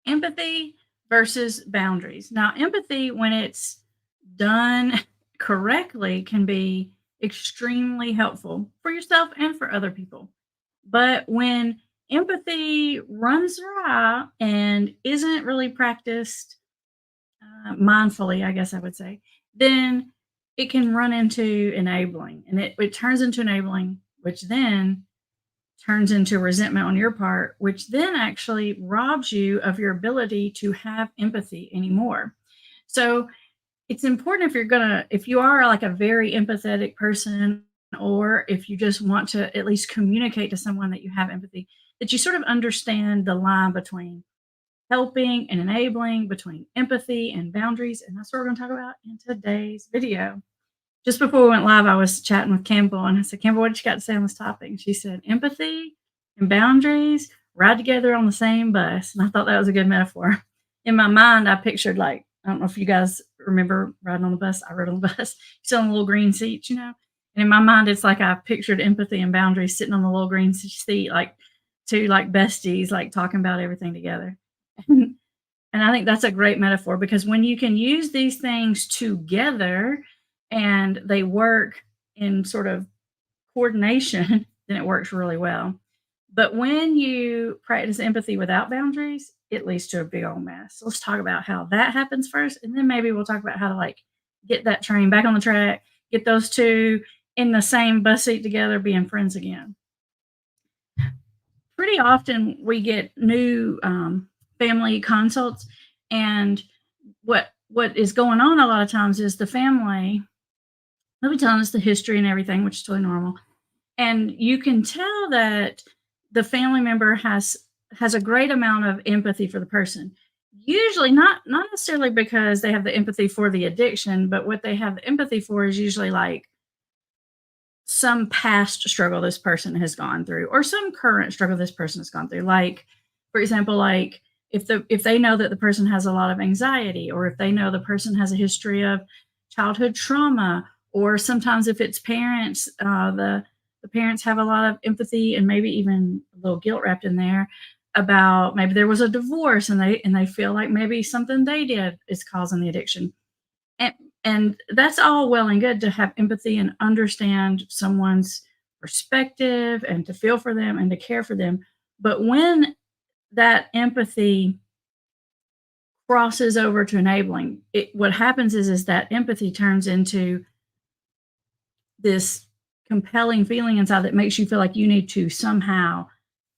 Empathy versus boundaries. Now, empathy, when it's done correctly, can be extremely helpful for yourself and for other people. But when empathy runs dry and isn't really practiced mindfully, I guess I would say, then it can run into enabling, and it turns into enabling, which then turns into resentment on your part, which then actually robs you of your ability to have empathy anymore. So it's important, if you are like a very empathetic person, or if you just want to at least communicate to someone that you have empathy, that you sort of understand the line between helping and enabling, between empathy and boundaries. And that's what we're going to talk about in today's video. Just before we went live, I was chatting with Campbell and I said, Campbell, what did you got to say on this topic? And she said, empathy and boundaries ride together on the same bus. And I thought that was a good metaphor. In my mind, I pictured, like, I don't know if you guys remember riding on the bus. I rode on the bus, still on the little green seats, you know? And in my mind, it's like I pictured empathy and boundaries sitting on the little green seat, like two like besties, like talking about everything together. And I think that's a great metaphor, because when you can use these things together and they work in sort of coordination, then it works really well. But when you practice empathy without boundaries, it leads to a big old mess. So let's talk about how that happens first, and then maybe we'll talk about how to like get that train back on the track, get those two in the same bus seat together, being friends again. Pretty often we get new family consults, and what is going on a lot of times is the family, they'll be telling us the history and everything, which is totally normal. And you can tell that the family member has a great amount of empathy for the person. Usually not necessarily because they have the empathy for the addiction, but what they have the empathy for is usually like some past struggle this person has gone through, or some current struggle this person has gone through. Like, for example, like if they know that the person has a lot of anxiety, or if they know the person has a history of childhood trauma, or sometimes if it's parents, the parents have a lot of empathy and maybe even a little guilt wrapped in there about maybe there was a divorce, and they feel like maybe something they did is causing the addiction. And and that's all well and good to have empathy and understand someone's perspective and to feel for them and to care for them. But when that empathy crosses over to enabling, what happens is that empathy turns into this compelling feeling inside that makes you feel like you need to somehow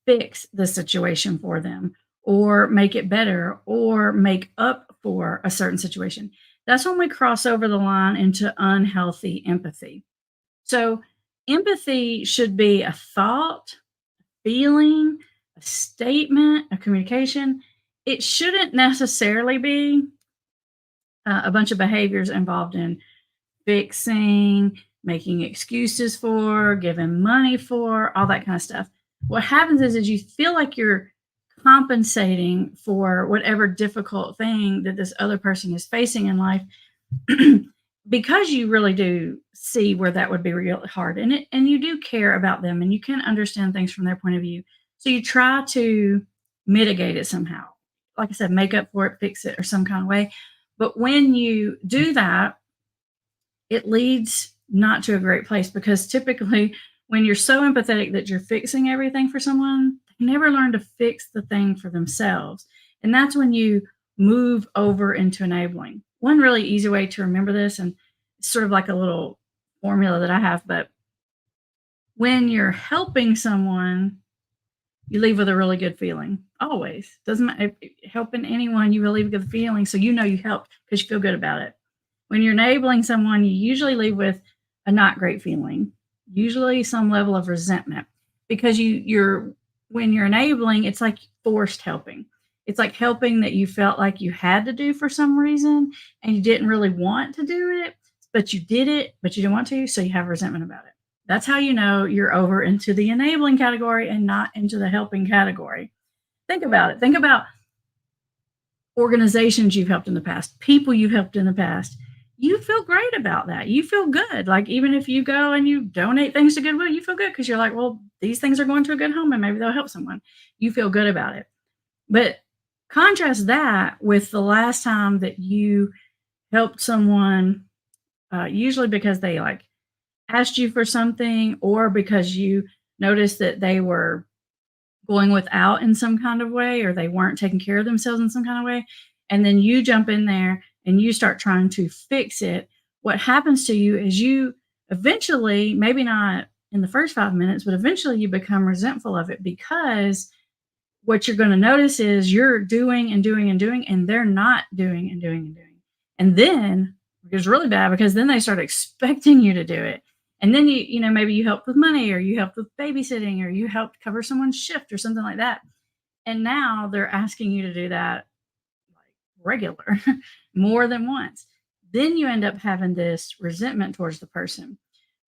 fix the situation for them, or make it better, or make up for a certain situation. That's when we cross over the line into unhealthy empathy. So, empathy should be a thought, feeling, a statement, a communication. It shouldn't necessarily be a bunch of behaviors involved in fixing, making excuses for, giving money for, all that kind of stuff. What happens is you feel like you're compensating for whatever difficult thing that this other person is facing in life, because you really do see where that would be really hard, and you do care about them, and you can understand things from their point of view. So you try to mitigate it somehow. Like I said, make up for it, fix it, or some kind of way. But when you do that, it leads not to a great place, because typically when you're so empathetic that you're fixing everything for someone, they never learn to fix the thing for themselves. And that's when you move over into enabling. One really easy way to remember this, and it's sort of like a little formula that I have, but when you're helping someone, you leave with a really good feeling. Always. Doesn't matter. Helping anyone, you will leave a good feeling. So you know you helped because you feel good about it. When you're enabling someone, you usually leave with a not great feeling, usually some level of resentment, because when you're enabling, it's like forced helping. It's like helping that you felt like you had to do for some reason, and you didn't really want to do it, but you did it, but you didn't want to, so you have resentment about it. That's how you know you're over into the enabling category and not into the helping category. Think about it. Think about organizations you've helped in the past, people you've helped in the past. You feel great about that. You feel good. Like, even if you go and you donate things to Goodwill, you feel good because you're like, well, these things are going to a good home and maybe they'll help someone. You feel good about it. But Contrast that with the last time that you helped someone, usually because they like asked you for something or because you noticed that they were going without in some kind of way or they weren't taking care of themselves in some kind of way. And then you jump in there and you start trying to fix it. What happens to you is you eventually, maybe not in the first 5 minutes, but eventually you become resentful of it because what you're going to notice is you're doing and doing and doing, and they're not doing and doing and doing. And then it gets really bad because then they start expecting you to do it. And then maybe you helped with money or you helped with babysitting or you helped cover someone's shift or something like that. And now they're asking you to do that like regular more than once. Then you end up having this resentment towards the person,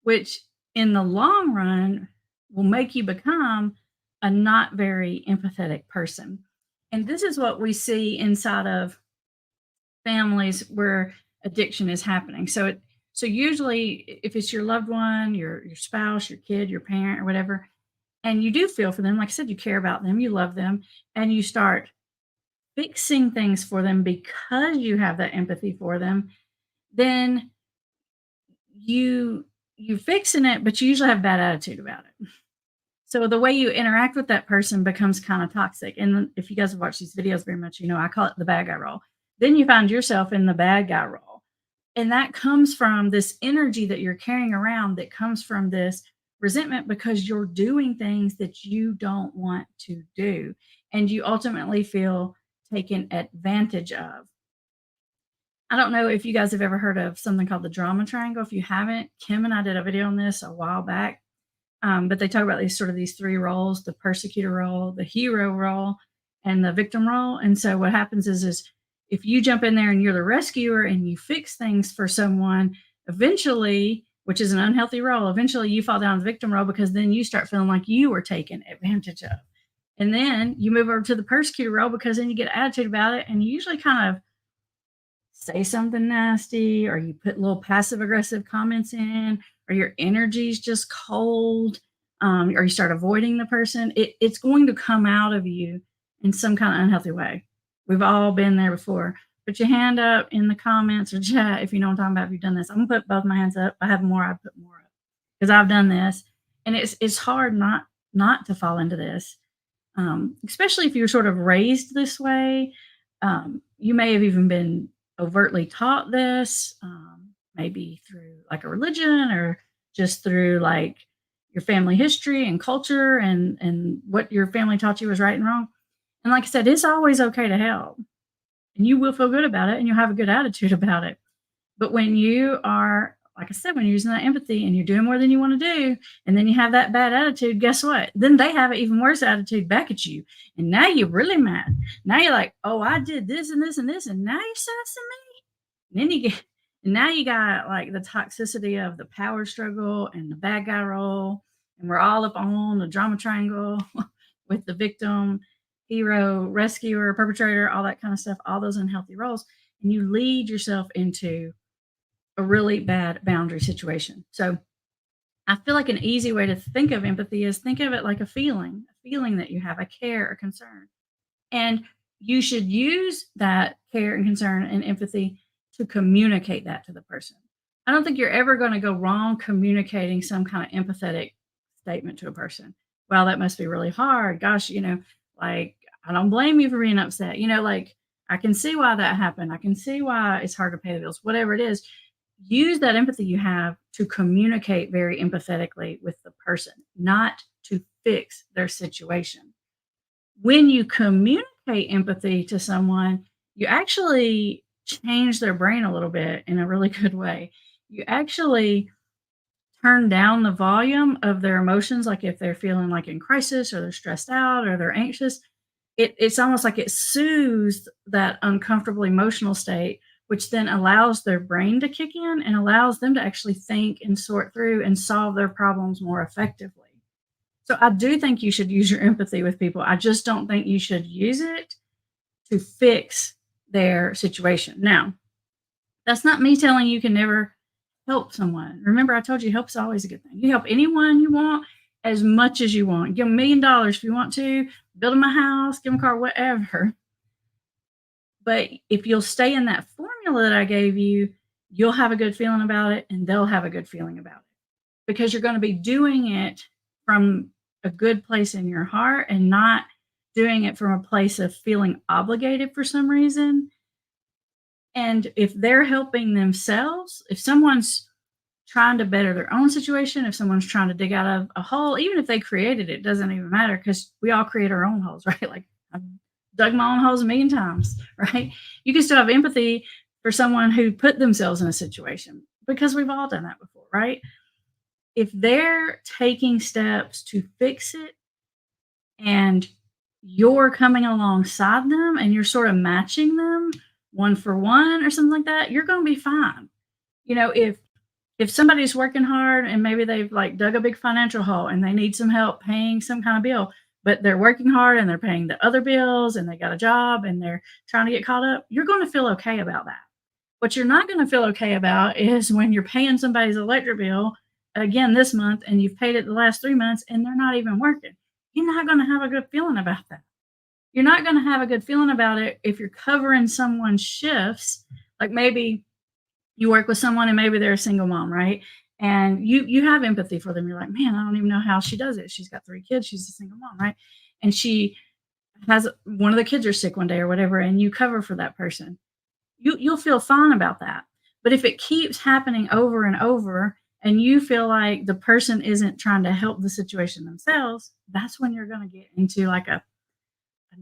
which in the long run will make you become a not very empathetic person. And this is what we see inside of families where addiction is happening. So usually if it's your loved one, your spouse, your kid, your parent or whatever, and you do feel for them, like I said, you care about them, you love them, and you start fixing things for them because you have that empathy for them, then you fixing it, but you usually have bad attitude about it. So the way you interact with that person becomes kind of toxic. And if you guys have watched these videos very much, I call it the bad guy role. Then you find yourself in the bad guy role. And that comes from this energy that you're carrying around that comes from this resentment because you're doing things that you don't want to do. And you ultimately feel taken advantage of. I don't know if you guys have ever heard of something called the drama triangle. If you haven't, Kim and I did a video on this a while back. But they talk about these three roles: the persecutor role, the hero role, and the victim role. And so what happens is if you jump in there and you're the rescuer and you fix things for someone, eventually, which is an unhealthy role, eventually you fall down the victim role because then you start feeling like you were taken advantage of. And then you move over to the persecutor role because then you get attitude about it and you usually kind of say something nasty or you put little passive aggressive comments in or your energy's just cold, or you start avoiding the person, it's going to come out of you in some kind of unhealthy way. We've all been there before. Put your hand up in the comments or chat if you know what I'm talking about. If you've done this, I'm gonna put both my hands up. If I have more, I put more up because I've done this, and it's hard not to fall into this, especially if you're sort of raised this way. You may have even been overtly taught this, maybe through like a religion or just through like your family history and culture and what your family taught you was right and wrong. And like I said, it's always okay to help and you will feel good about it and you'll have a good attitude about it. But when you are, like I said, when you're using that empathy and you're doing more than you want to do, and then you have that bad attitude, guess what? Then they have an even worse attitude back at you. And now you're really mad. Now you're like, oh, I did this and this and this, and now you're sassing me. And then now you got like the toxicity of the power struggle and the bad guy role. And we're all up on the drama triangle with the victim, hero, rescuer, perpetrator, all that kind of stuff, all those unhealthy roles. And you lead yourself into a really bad boundary situation. So I feel like an easy way to think of empathy is think of it like a feeling that you have, a care, a concern. And you should use that care and concern and empathy to communicate that to the person. I don't think you're ever going to go wrong communicating some kind of empathetic statement to a person. Well, that must be really hard. Gosh, like, I don't blame you for being upset. Like, I can see why that happened. I can see why it's hard to pay the bills, whatever it is. Use that empathy you have to communicate very empathetically with the person, not to fix their situation. When you communicate empathy to someone, you actually change their brain a little bit in a really good way. You actually turn down the volume of their emotions, like if they're feeling like in crisis or they're stressed out or they're anxious, it's almost like it soothes that uncomfortable emotional state, which then allows their brain to kick in and allows them to actually think and sort through and solve their problems more effectively. So I do think you should use your empathy with people. I just don't think you should use it to fix their situation. Now, that's not me telling you can never help someone. Remember, I told you help is always a good thing. You help anyone you want as much as you want. Give them $1 million if you want to, build them a house, give them a car, whatever. But if you'll stay in that formula that I gave you, you'll have a good feeling about it and they'll have a good feeling about it because you're going to be doing it from a good place in your heart and not doing it from a place of feeling obligated for some reason. And if they're helping themselves, if someone's trying to better their own situation, if someone's trying to dig out of a hole, even if they created it, it doesn't even matter because we all create our own holes, right? Like I've dug my own holes a million times, right? You can still have empathy for someone who put themselves in a situation because we've all done that before, right? If they're taking steps to fix it and you're coming alongside them and you're sort of matching them one for one or something like that, you're going to be fine. If somebody's working hard and maybe they've like dug a big financial hole and they need some help paying some kind of bill, but they're working hard and they're paying the other bills and they got a job and they're trying to get caught up, you're going to feel okay about that. What you're not going to feel okay about is when you're paying somebody's electric bill again this month and you've paid it the last 3 months and they're not even working. You're not going to have a good feeling about that. You're not going to have a good feeling about it if you're covering someone's shifts. Like maybe you work with someone and maybe they're a single mom, right? And you have empathy for them. You're like, man, I don't even know how she does it. She's got 3 kids. She's a single mom, right? And she has one of the kids are sick one day or whatever, and you cover for that person. You'll feel fine about that. But if it keeps happening over and over, and you feel like the person isn't trying to help the situation themselves, that's when you're going to get into like a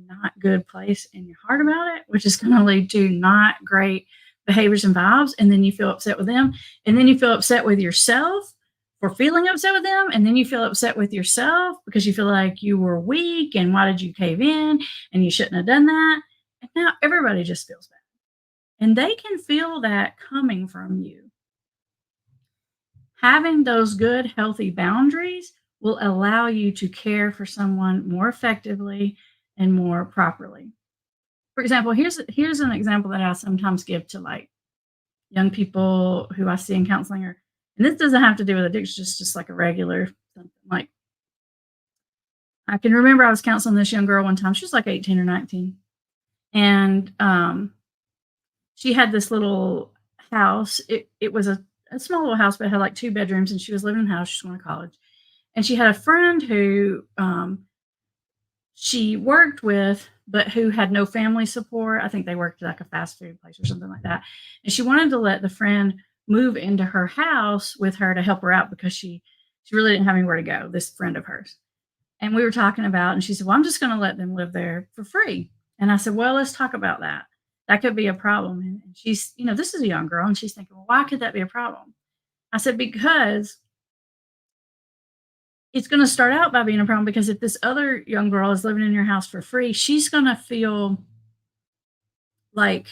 not good place in your heart about it, which is going to lead to not great behaviors and vibes. And then you feel upset with them. And then you feel upset with yourself for feeling upset with them. And then you feel upset with yourself because you feel like you were weak and why did you cave in and you shouldn't have done that. And now everybody just feels bad. And they can feel that coming from you. Having those good, healthy boundaries will allow you to care for someone more effectively and more properly. For example, here's an example that I sometimes give to like young people who I see in counseling, and this doesn't have to do with addiction, just like a regular something. Like I can remember I was counseling this young girl one time. She was like 18 or 19, and she had this little house. It was a small little house, but it had like 2 bedrooms, and she was living in the house. She's going to college, and she had a friend who she worked with, but who had no family support. I think they worked at like a fast food place or something like that. And she wanted to let the friend move into her house with her to help her out because she really didn't have anywhere to go, this friend of hers. And we were talking about, and she said, well, I'm just going to let them live there for free. And I said, well, let's talk about that. That could be a problem. And she's, this is a young girl, and she's thinking, well, why could that be a problem? I said, because it's going to start out by being a problem because if this other young girl is living in your house for free, she's going to feel like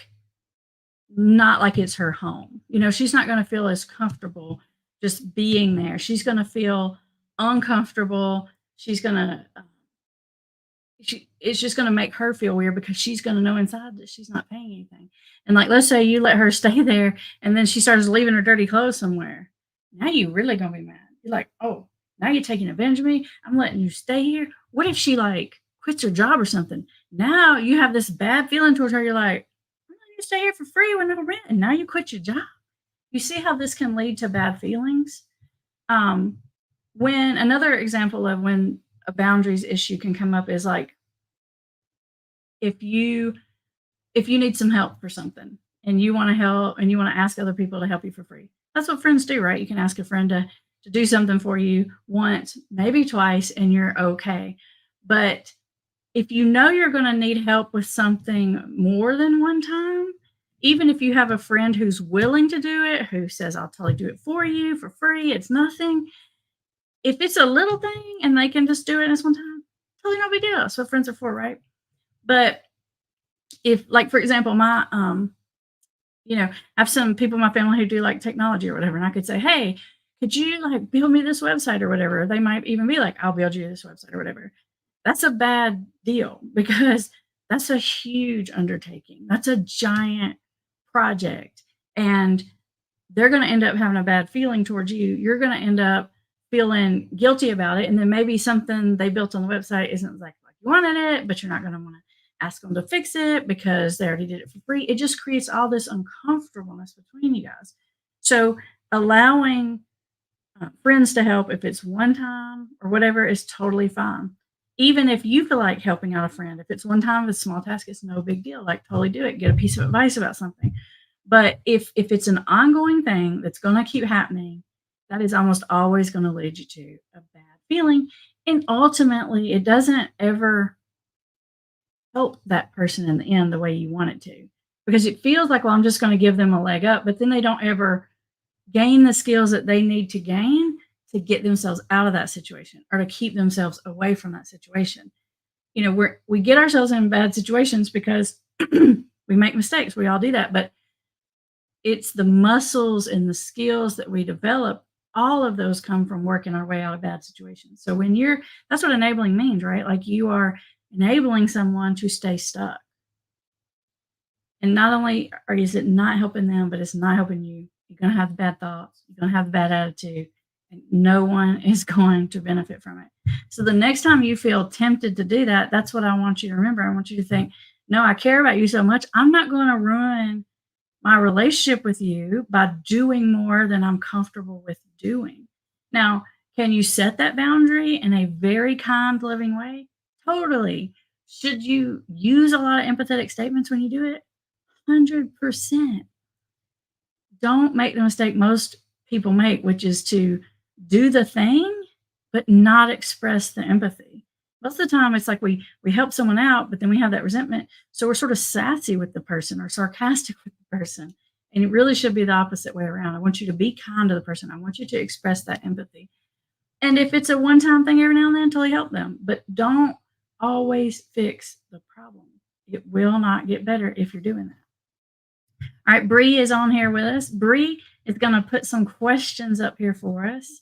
not like it's her home. She's not going to feel as comfortable just being there. She's going to feel uncomfortable. She's going to, it's just going to make her feel weird because she's going to know inside that she's not paying anything. And like, let's say you let her stay there and then she starts leaving her dirty clothes somewhere. Now you really going to be mad. You're like, oh, now you're taking advantage of me. I'm letting you stay here. What if she like quits her job or something? Now you have this bad feeling towards her. You're like, I'm letting you stay here for free with no rent. And now you quit your job. You see how this can lead to bad feelings? When another example of when a boundaries issue can come up is like, if you need some help for something and you want to help and you want to ask other people to help you for free. That's what friends do, right? You can ask a friend to do something for you once, maybe twice, and you're okay. But if you know you're going to need help with something more than one time, even if you have a friend who's willing to do it, who says, I'll totally do it for you for free, it's nothing. If it's a little thing and they can just do it this one time, totally no big deal. That's what friends are for, right? But if, like, for example, my, I have some people in my family who do like technology or whatever, and I could say, hey, could you like build me this website or whatever? They might even be like, I'll build you this website or whatever. That's a bad deal because that's a huge undertaking. That's a giant project. And they're going to end up having a bad feeling towards you. You're going to end up feeling guilty about it. And then maybe something they built on the website isn't like you wanted it, but you're not going to want to ask them to fix it because they already did it for free. It just creates all this uncomfortableness between you guys. So allowing friends to help if it's one time or whatever is totally fine. Even if you feel like helping out a friend, if it's one time, it's a small task, it's no big deal. Like totally do it. Get a piece of advice about something. But if it's an ongoing thing that's going to keep happening, that is almost always going to lead you to a bad feeling. And ultimately, it doesn't ever help that person in the end the way you want it to. Because it feels like, well, I'm just going to give them a leg up, but then they don't ever gain the skills that they need to gain to get themselves out of that situation or to keep themselves away from that situation. We get ourselves in bad situations because we make mistakes. We all do that, but it's the muscles and the skills that we develop. All of those come from working our way out of bad situations. So that's what enabling means, right? Like you are enabling someone to stay stuck. And not only is it not helping them, but it's not helping you. You're going to have bad thoughts. You're going to have bad attitude. And no one is going to benefit from it. So the next time you feel tempted to do that, that's what I want you to remember. I want you to think, no, I care about you so much. I'm not going to ruin my relationship with you by doing more than I'm comfortable with doing. Now, can you set that boundary in a very kind, loving way? Totally. Should you use a lot of empathetic statements when you do it? 100%. Don't make the mistake most people make, which is to do the thing, but not express the empathy. Most of the time, it's like we help someone out, but then we have that resentment. So we're sort of sassy with the person or sarcastic with the person. And it really should be the opposite way around. I want you to be kind to the person. I want you to express that empathy. And if it's a one-time thing every now and then, totally help them. But don't always fix the problem. It will not get better if you're doing that. All right, Bree is on here with us. Bree is going to put some questions up here for us.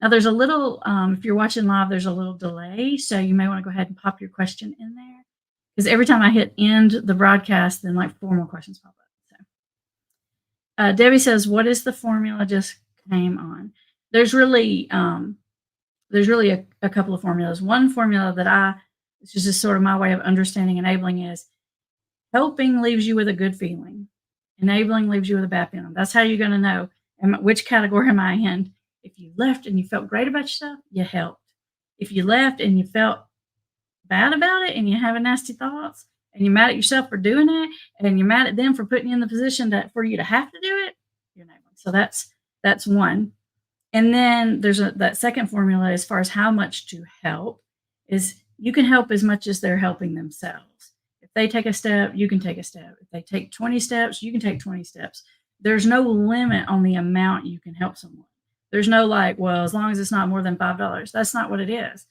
Now, there's a little, if you're watching live, there's a little delay. So you may want to go ahead and pop your question in there. Because every time I hit end the broadcast, then like 4 more questions pop up. So Debbie says, what is the formula just came on? There's really a couple of formulas. One formula that it's just sort of my way of understanding enabling is helping leaves you with a good feeling. Enabling leaves you with a bad feeling. That's how you're going to know which category am I in. If you left and you felt great about yourself, you helped. If you left and you felt bad about it and you have nasty thoughts and you're mad at yourself for doing it and you're mad at them for putting you in the position for you to have to do it, you're enabling. So that's one. And then there's that second formula as far as how much to help is you can help as much as they're helping themselves. If they take a step, you can take a step. If they take 20 steps, you can take 20 steps. There's no limit on the amount you can help someone. There's no like, well, as long as it's not more than $5. That's not what it is.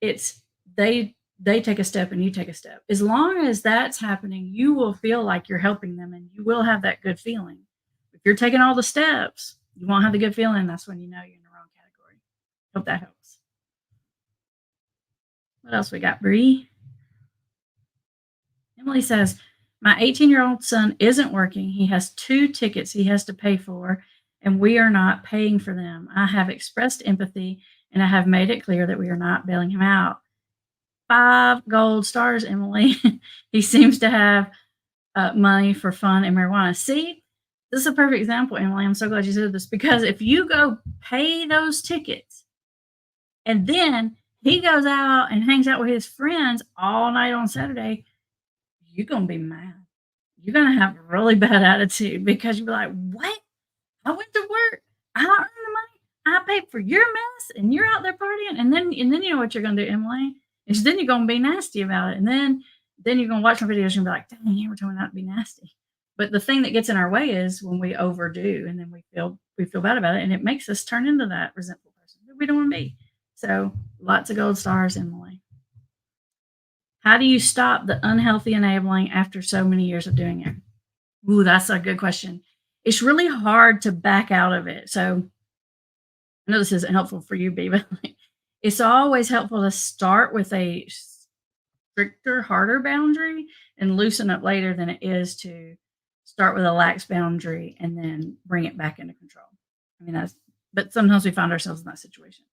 It's they take a step and you take a step. As long as that's happening, you will feel like you're helping them and you will have that good feeling. If you're taking all the steps, you won't have the good feeling. That's when you know you're in the wrong category. Hope that helps. What else we got, Bree? Emily says, my 18-year-old son isn't working. He has 2 tickets he has to pay for, and we are not paying for them. I have expressed empathy, and I have made it clear that we are not bailing him out. 5 gold stars, Emily. He seems to have money for fun and marijuana. See, this is a perfect example, Emily. I'm so glad you said this, because if you go pay those tickets and then he goes out and hangs out with his friends all night on Saturday, you're going to be mad. You're going to have a really bad attitude because you'll be like, what? I went to work. I earned the money. I paid for your mess and you're out there partying. And then you know what you're going to do, Emily? Is then you're going to be nasty about it. And then you're going to watch my videos and be like, dang, you were told not to be nasty. But the thing that gets in our way is when we overdo and then we feel bad about it. And it makes us turn into that resentful person that we don't want to be. So lots of gold stars, Emily. How do you stop the unhealthy enabling after so many years of doing it? Ooh, that's a good question. It's really hard to back out of it. So I know this isn't helpful for you, B, but it's always helpful to start with a stricter, harder boundary and loosen up later than it is to start with a lax boundary and then bring it back into control. I mean, but sometimes we find ourselves in that situation.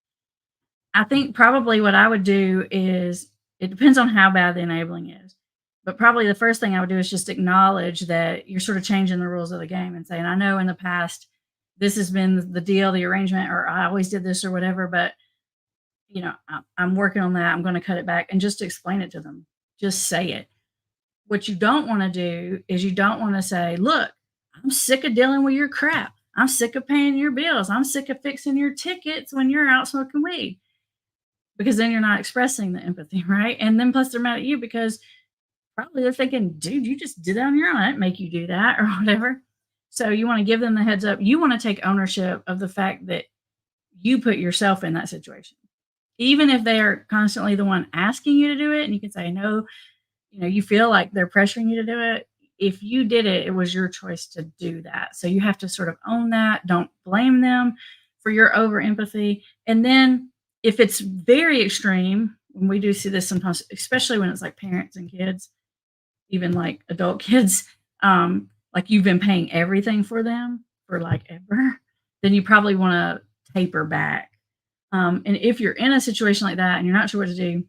I think probably what I would do is, it depends on how bad the enabling is. But probably the first thing I would do is just acknowledge that you're sort of changing the rules of the game and saying, "I know in the past this has been the deal, the arrangement, or I always did this or whatever, but I'm working on that. I'm going to cut it back," and just explain it to them. Just say it. What you don't want to do is you don't want to say, "Look, I'm sick of dealing with your crap. I'm sick of paying your bills. I'm sick of fixing your tickets when you're out smoking weed." Because then you're not expressing the empathy, right? And then plus they're mad at you because probably they're thinking, "Dude, you just did that on your own. I didn't make you do that," or whatever. So you want to give them the heads up. You want to take ownership of the fact that you put yourself in that situation. Even if they are constantly the one asking you to do it, and you can say, "No," you feel like they're pressuring you to do it. If you did it, it was your choice to do that. So you have to sort of own that. Don't blame them for your over empathy. And then if it's very extreme, when we do see this sometimes, especially when it's like parents and kids, even like adult kids, like you've been paying everything for them for like ever, then you probably want to taper back. And if you're in a situation like that and you're not sure what to do,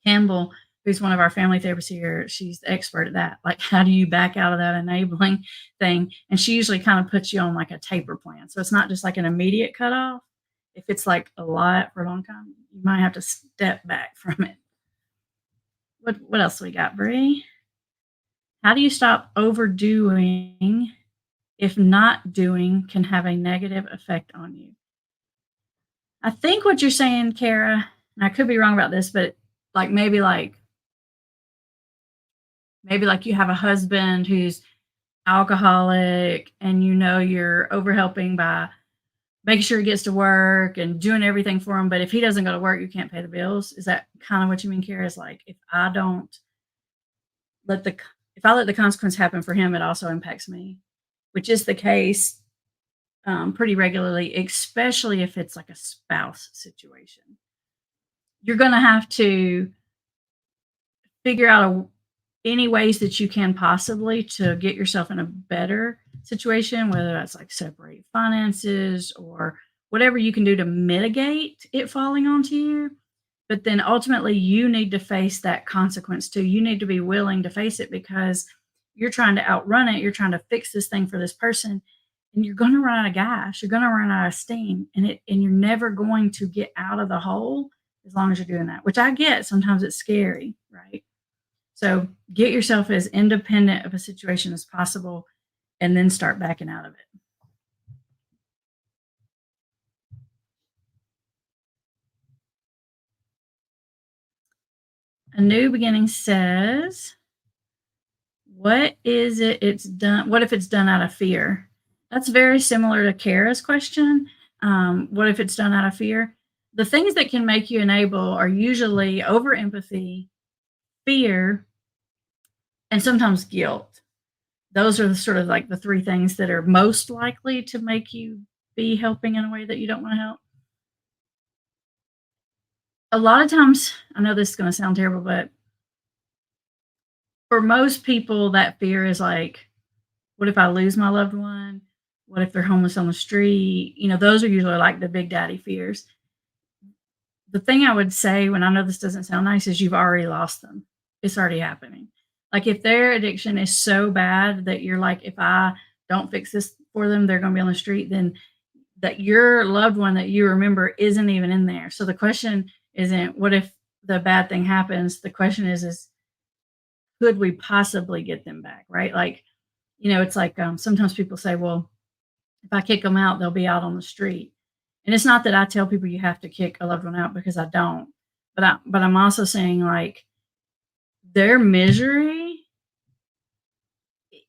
Campbell, who's one of our family therapists here, she's the expert at that. Like, how do you back out of that enabling thing? And she usually kind of puts you on like a taper plan. So it's not just like an immediate cutoff. If it's like a lot for a long time, you might have to step back from it. What else we got, Bree? How do you stop overdoing if not doing can have a negative effect on you? I think what you're saying, Kara, and I could be wrong about this, but like maybe like you have a husband who's alcoholic and you're over helping by making sure he gets to work and doing everything for him, but if he doesn't go to work, you can't pay the bills. Is that kind of what you mean, Kara? Is like let the if I let the consequence happen for him, it also impacts me, which is the case pretty regularly, especially if it's like a spouse situation. You're going to have to figure out any ways that you can possibly to get yourself in a better situation, whether that's like separate finances or whatever you can do to mitigate it falling onto you. But then ultimately, you need to face that consequence too. You need to be willing to face it because you're trying to outrun it. You're trying to fix this thing for this person, and you're going to run out of gas. You're going to run out of steam, and you're never going to get out of the hole as long as you're doing that. Which I get. Sometimes it's scary, right? So get yourself as independent of a situation as possible, and then start backing out of it. A New Beginning says, what is it it's done what if it's done out of fear? That's very similar to Kara's question. What if it's done out of fear? The things that can make you enable are usually over empathy, fear, and sometimes guilt. Those are the sort of like the three things that are most likely to make you be helping in a way that you don't want to help. A lot of times, I know this is going to sound terrible, but for most people, that fear is like, what if I lose my loved one? What if they're homeless on the street? Those are usually like the big daddy fears. The thing I would say when I know this doesn't sound nice is you've already lost them. It's already happening. Like if their addiction is so bad that you're like, if I don't fix this for them, they're going to be on the street, then that your loved one that you remember isn't even in there. So the question isn't, what if the bad thing happens? The question is could we possibly get them back? Right. Like, it's like sometimes people say, well, if I kick them out, they'll be out on the street. And it's not that I tell people you have to kick a loved one out because I don't. But I'm also saying like their misery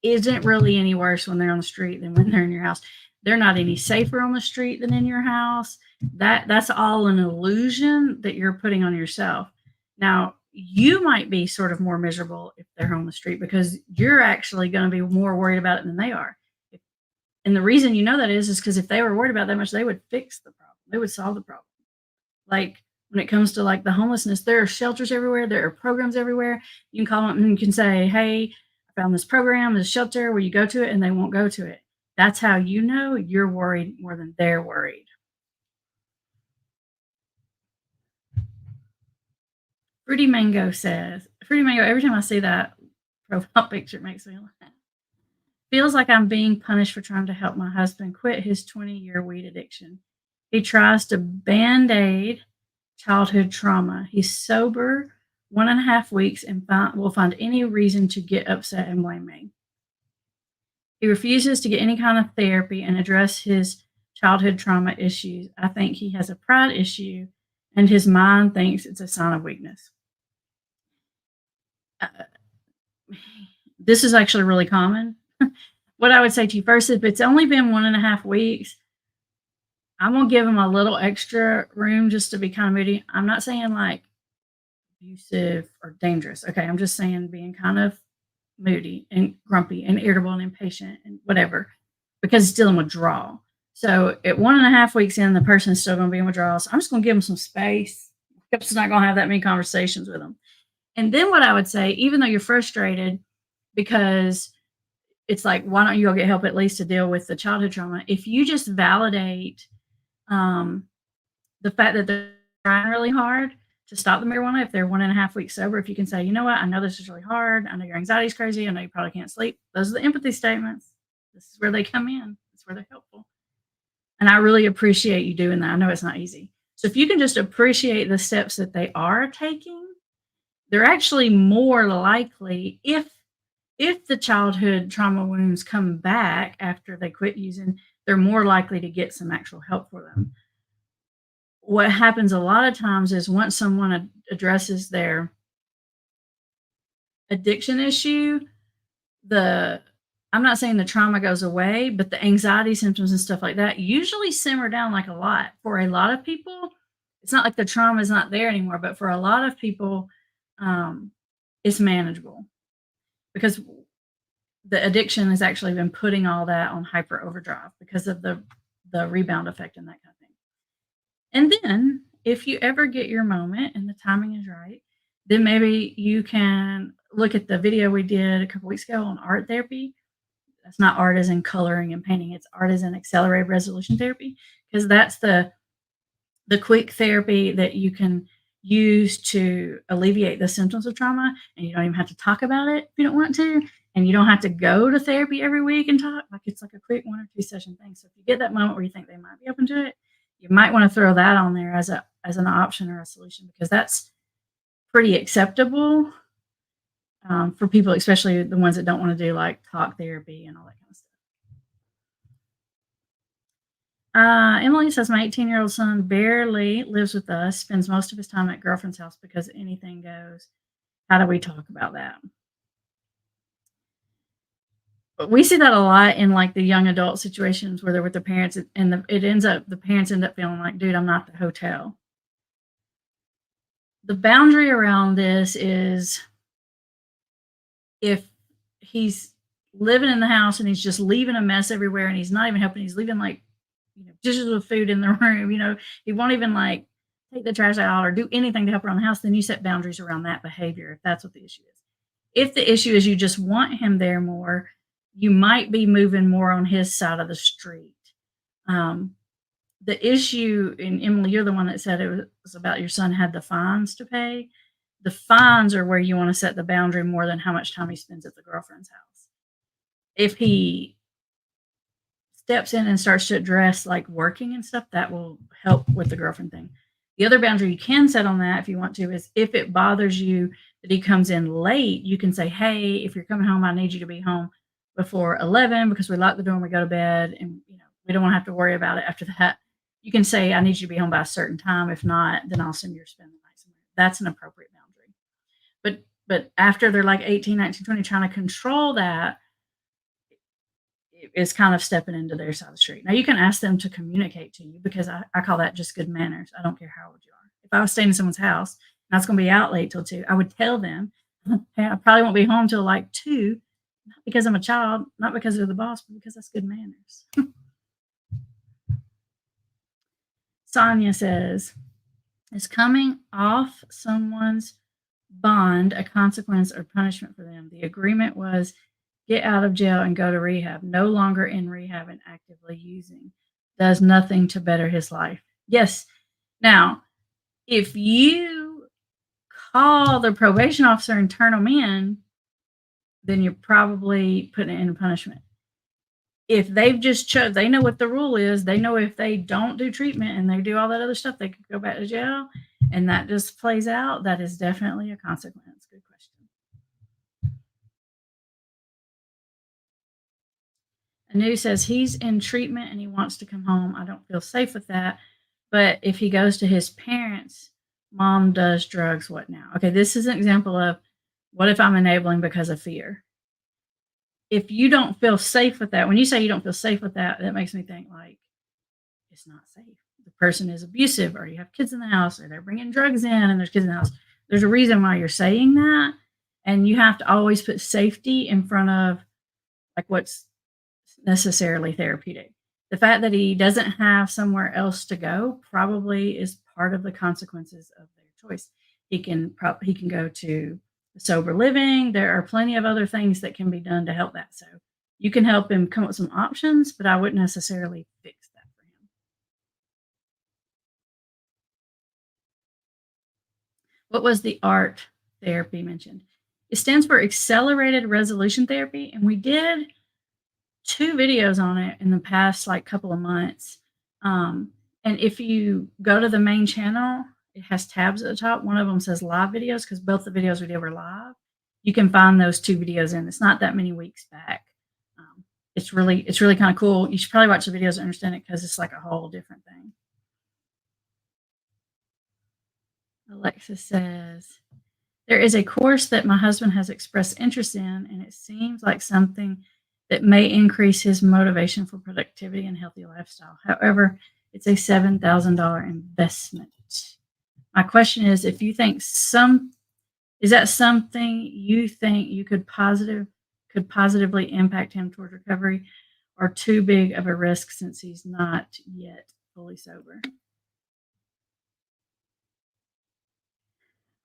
isn't really any worse when they're on the street than when they're in your house. They're not any safer on the street than in your house. That's all an illusion that you're putting on yourself. Now, you might be sort of more miserable if they're on the street because you're actually going to be more worried about it than they are. And the reason you know that is because if they were worried about that much, they would fix the problem. They would solve the problem. Like when it comes to like the homelessness, there are shelters everywhere. There are programs everywhere. You can call them and you can say, hey, I found this program, this shelter. Will you go to it? And they won't go to it. That's how you know you're worried more than they're worried. Fruity Mango says, Fruity Mango, every time I see that, profile picture makes me laugh. Feels like I'm being punished for trying to help my husband quit his 20-year weed addiction. He tries to band aid childhood trauma. He's sober 1.5 weeks and will find any reason to get upset and blame me. He refuses to get any kind of therapy and address his childhood trauma issues. I think he has a pride issue, and his mind thinks it's a sign of weakness. Uh, this is actually really common. What I would say to you first, if it's only been 1.5 weeks, I'm gonna give him a little extra room just to be kind of moody. I'm not saying like abusive or dangerous. Okay, I'm just saying being kind of moody and grumpy and irritable and impatient and whatever, because it's dealing with withdrawal. So at 1.5 weeks in, the person's still going to be in withdrawal. So I'm just going to give them some space. I'm just not going to have that many conversations with them. And then what I would say, even though you're frustrated, because it's like, why don't you go get help at least to deal with the childhood trauma? If you just validate the fact that they're trying really hard to stop the marijuana, if they're 1.5 weeks sober, if you can say, you know what, I know this is really hard. I know your anxiety is crazy. I know you probably can't sleep. Those are the empathy statements. This is where they come in. That's where they're helpful. And I really appreciate you doing that. I know it's not easy. So if you can just appreciate the steps that they are taking, they're actually more likely, if the childhood trauma wounds come back after they quit using, they're more likely to get some actual help for them. What happens a lot of times is once someone addresses their addiction issue, I'm not saying the trauma goes away, but the anxiety symptoms and stuff like that usually simmer down like a lot. For a lot of people, it's not like the trauma is not there anymore, but for a lot of people, it's manageable because the addiction has actually been putting all that on hyper overdrive because of the rebound effect and that kind of thing. And then if you ever get your moment and the timing is right, then maybe you can look at the video we did a couple weeks ago on art therapy. That's not art as in coloring and painting. It's art as in accelerated resolution therapy, because that's the quick therapy that you can use to alleviate the symptoms of trauma, and you don't even have to talk about it if you don't want to, and you don't have to go to therapy every week and talk. Like, it's like a quick 1 or 2 session thing. So if you get that moment where you think they might be open to it, you might want to throw that on there as an option or a solution, because that's pretty acceptable for people, especially the ones that don't want to do like talk therapy and all that kind of stuff. Emily says, my 18-year-old son barely lives with us, spends most of his time at girlfriend's house because anything goes. How do we talk about that? But we see that a lot in like the young adult situations where they're with their parents, and the parents end up feeling like, dude, I'm not the hotel. The boundary around this is, if he's living in the house and he's just leaving a mess everywhere and he's not even helping, he's leaving like, dishes with food in the room, he won't even like take the trash out or do anything to help around the house, then you set boundaries around that behavior if that's what the issue is. If the issue is you just want him there more, you might be moving more on his side of the street. The issue, and Emily, you're the one that said it was about your son had the fines to pay. The fines are where you want to set the boundary more than how much time he spends at the girlfriend's house. If he steps in and starts to address like working and stuff, that will help with the girlfriend thing. The other boundary you can set on that if you want to is, if it bothers you that he comes in late, you can say, hey, if you're coming home, I need you to be home before 11 because we lock the door and we go to bed, and we don't want to have to worry about it after that. You can say, I need you to be home by a certain time. If not, then I'll send you to spend the night somewhere. That's an appropriate boundary. But after they're like 18, 19, 20, trying to control that is kind of stepping into their side of the street. Now, you can ask them to communicate to you, because I call that just good manners. I don't care how old you are. If I was staying in someone's house and I was going to be out late till 2, I would tell them, hey, I probably won't be home till like 2, not because I'm a child, not because they're the boss, but because that's good manners. Sonia says, is coming off someone's bond a consequence or punishment for them? The agreement was get out of jail and go to rehab. No longer in rehab and actively using. Does nothing to better his life. Yes. Now, if you call the probation officer and turn them in, then you're probably putting it in punishment. If they've just they know what the rule is, they know if they don't do treatment and they do all that other stuff, they could go back to jail, and that just plays out, that is definitely a consequence. Good question. Anu says he's in treatment and he wants to come home. I don't feel safe with that. But if he goes to his parents, mom does drugs, what now? Okay, this is an example of what if I'm enabling because of fear? If you don't feel safe with that, when you say you don't feel safe with that, that makes me think like it's not safe. The person is abusive, or you have kids in the house, or they're bringing drugs in and there's kids in the house. There's a reason why you're saying that. And you have to always put safety in front of like what's necessarily therapeutic. The fact that he doesn't have somewhere else to go probably is part of the consequences of their choice. He can go to sober living. There are plenty of other things that can be done to help that. So you can help him come up with some options, but I wouldn't necessarily fix that for him. What was the ART therapy mentioned? It stands for Accelerated Resolution Therapy, and we did 2 videos on it in the past, like, couple of months. And if you go to the main channel, it has tabs at the top. One of them says live videos because both the videos we did were live. You can find those 2 videos in. It's not that many weeks back. It's really kinda cool. You should probably watch the videos to understand it because it's like a whole different thing. Alexa says, "There is a course that my husband has expressed interest in, and it seems like something that may increase his motivation for productivity and healthy lifestyle. However, it's a $7,000 investment." My question is, if you think is that something you think you could positively impact him toward recovery, or too big of a risk since he's not yet fully sober?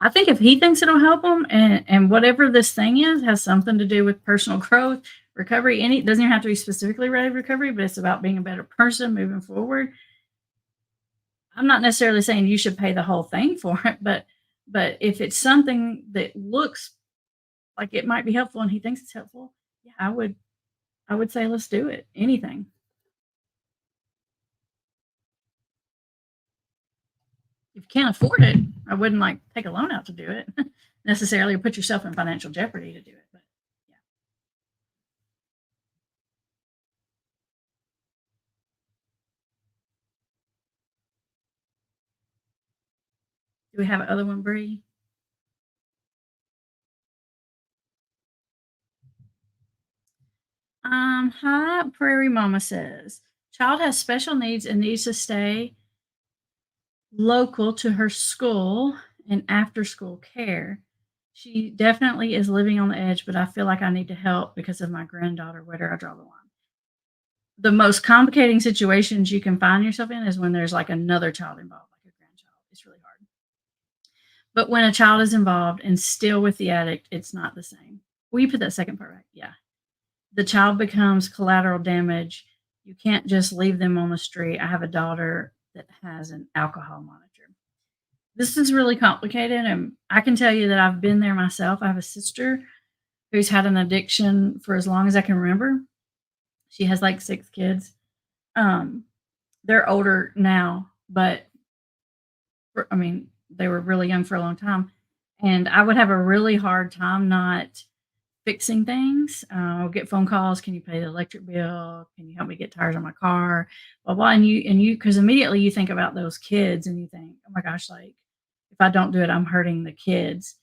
I think if he thinks it'll help him, and whatever this thing is has something to do with personal growth, recovery, any, it doesn't even have to be specifically related to recovery, but it's about being a better person moving forward. I'm not necessarily saying you should pay the whole thing for it, but if it's something that looks like it might be helpful and he thinks it's helpful, yeah, I would say let's do it. Anything. If you can't afford it, I wouldn't like take a loan out to do it necessarily, or put yourself in financial jeopardy to do it. But yeah. Do we have another one, Bree? Hi, Prairie Mama says, child has special needs and needs to stay local to her school and after school care. She definitely is living on the edge, but I feel like I need to help because of my granddaughter. Where do I draw the line? The most complicating situations you can find yourself in is when there's like another child involved, like a grandchild. It's really hard. But when a child is involved and still with the addict, it's not the same. Will you put that second part right? Yeah. The child becomes collateral damage. You can't just leave them on the street. I have a daughter that has an alcohol monitor. This is really complicated, and I can tell you that I've been there myself. I have a sister who's had an addiction for as long as I can remember. She has like 6 kids. Um, they're older now, but I mean, they were really young for a long time, and I would have a really hard time not fixing things. I'll get phone calls. Can you pay the electric bill? Can you help me get tires on my car? Blah blah. Because immediately you think about those kids and you think, oh my gosh, like if I don't do it, I'm hurting the kids,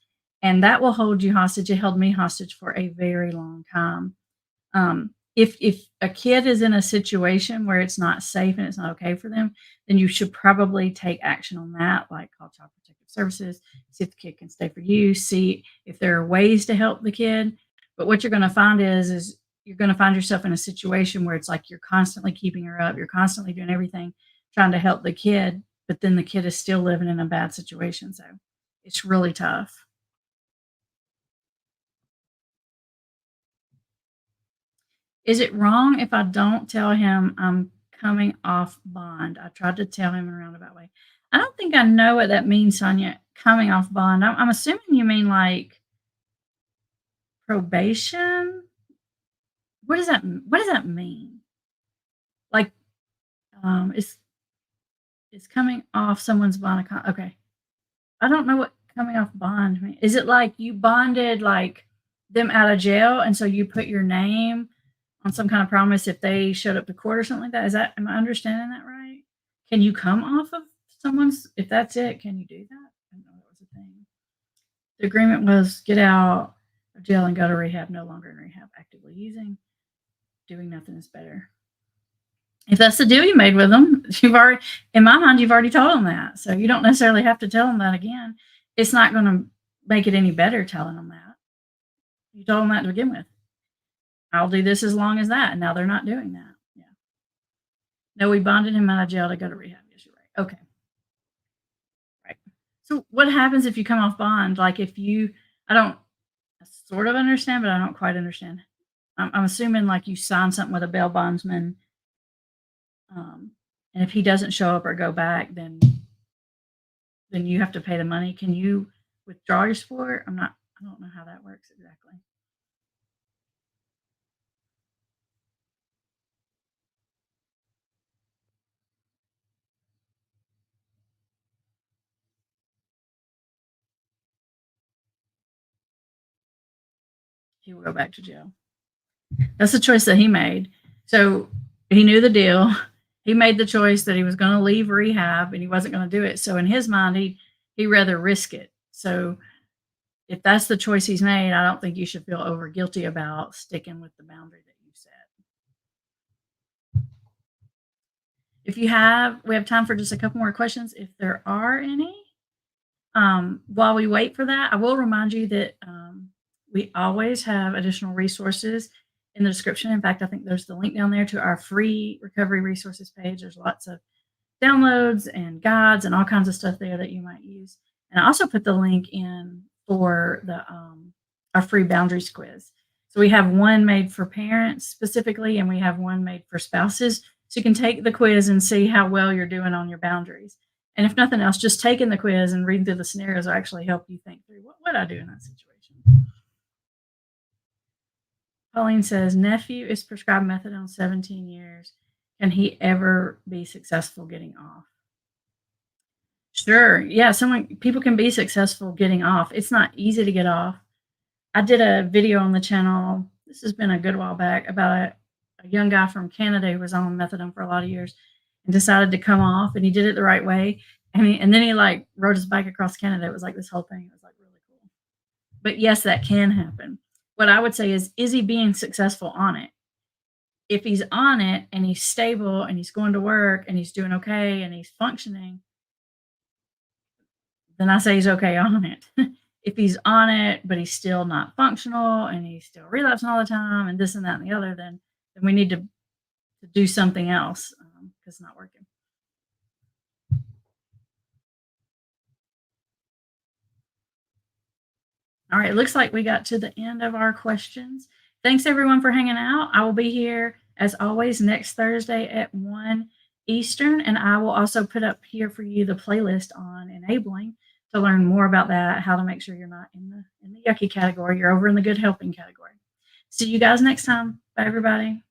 and that will hold you hostage. It held me hostage for a very long time. If a kid is in a situation where it's not safe and it's not okay for them, then you should probably take action on that, like call Child Protective Services, see if the kid can stay for you, see if there are ways to help the kid. But what you're going to find is you're going to find yourself in a situation where it's like you're constantly keeping her up, you're constantly doing everything trying to help the kid, but then the kid is still living in a bad situation. So it's really tough. Is it wrong if I don't tell him I'm coming off bond? I tried to tell him in a roundabout way. I don't think I know what that means, Sonia. Coming off bond. I'm assuming you mean like Probation? What does that mean? Like, it's coming off someone's bond account. Okay. I don't know what coming off bond mean. Is it like you bonded, like, them out of jail, and so you put your name on some kind of promise if they showed up to court or something like that? Am I understanding that right? Can you come off of someone's if that's it, can you do that? I didn't know that was a thing. The agreement was get out of jail and go to rehab, no longer in rehab, actively using, doing nothing is better. If that's the deal you made with them, in my mind, you've already told them that. So you don't necessarily have to tell them that again. It's not going to make it any better telling them that. You told them that to begin with. I'll do this as long as that. And now they're not doing that. Yeah. No, we bonded him out of jail to go to rehab. Yes, you're right. Okay. Right. So what happens if you come off bond? Like if you, I sort of understand, but I don't quite understand. I'm assuming like you sign something with a bail bondsman. And if he doesn't show up or go back, then you have to pay the money. Can you withdraw your support? I don't know how that works exactly. He will go back to jail. That's the choice that he made. So he knew the deal. He made the choice that he was going to leave rehab and he wasn't going to do it. So in his mind, he rather risk it. So if that's the choice he's made, I don't think you should feel over guilty about sticking with the boundary that you set. We have time for just a couple more questions if there are any. While we wait for that, I will remind you that we always have additional resources in the description. In fact, I think there's the link down there to our free recovery resources page. There's lots of downloads and guides and all kinds of stuff there that you might use. And I also put the link in for the our free boundaries quiz. So we have one made for parents specifically, and we have one made for spouses. So you can take the quiz and see how well you're doing on your boundaries. And if nothing else, just taking the quiz and reading through the scenarios will actually help you think through what would I do in that situation. Pauline says, nephew is prescribed methadone 17 years. Can he ever be successful getting off? Sure. Yeah, people can be successful getting off. It's not easy to get off. I did a video on the channel. This has been a good while back about a young guy from Canada who was on methadone for a lot of years and decided to come off, and he did it the right way. And then he like rode his bike across Canada. It was like this whole thing. It was like really cool. But yes, that can happen. What I would say is he being successful on it? If he's on it and he's stable and he's going to work and he's doing okay and he's functioning, then I say he's okay on it. If he's on it, but he's still not functional and he's still relapsing all the time and this and that and the other, then we need to do something else because it's not working. All right, it looks like we got to the end of our questions. Thanks everyone for hanging out. I will be here as always next Thursday at 1 Eastern, and I will also put up here for you the playlist on enabling to learn more about that, how to make sure you're not in the yucky category, you're over in the good helping category. See you guys next time. Bye everybody.